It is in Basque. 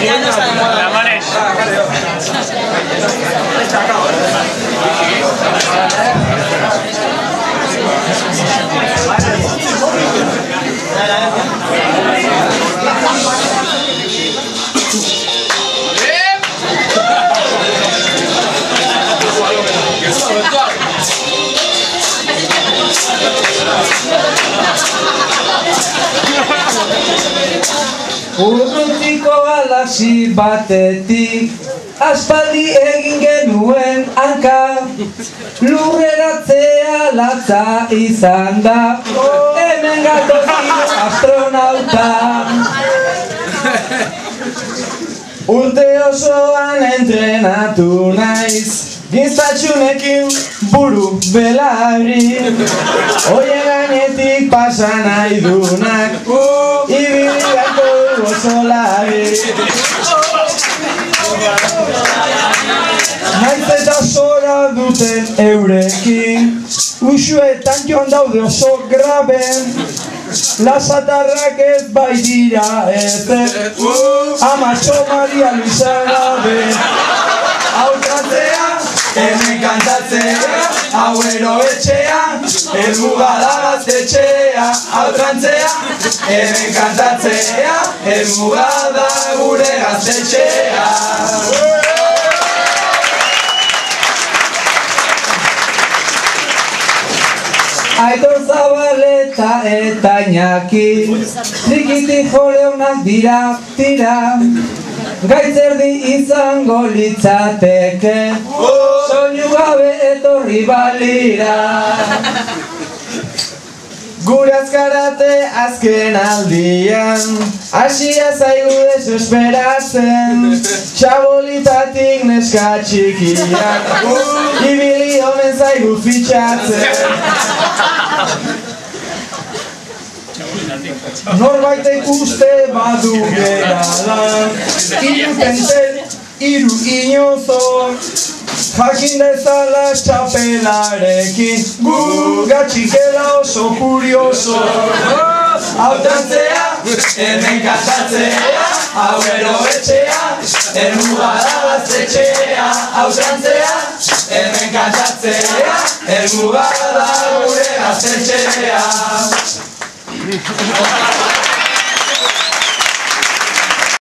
La manes. Urrutiko galaxi batetik aspaldi egin genuen hanka, lurreratzea latza izan da, hemen gatoz astronauta. Urte osoan entrenatu naiz, giztatxunekin buru belarri, hoien gainetik pasa nahi dunak, ibiliako gozolari. Naiz eta zora duten eurekin, uxuetan joan daude oso graben, lasatarrak ez bai dira ezer, Amatxo Maria Luisa gabe. Hau trantzea, hemen kantatzea, hau etxea, helmuga da gaztetxea. Hau trantzea, hemen kantatzea, helmuga da gure gaztetxea. Aitor Zabaleta eta Iñaki, trikiti joleunak dira, gaitzerdi izango litzateke, soinu gabe etorri balira. Gure azkarate azken aldian, hasia zaigu desesperatzen, txabolitatik neska txikiak, ibili omen zaigu fitxatzen. Norbaitek uste badu gerala, hiru inozo, jakin dezala txapelarekin, gu gatxikela oso kurioso. Hau trantzea, hemen kantatzea, hau etxea, helmuga da gaztetxea. Hau trantzea, hemen kantatzea, helmuga da gure gaztetxea.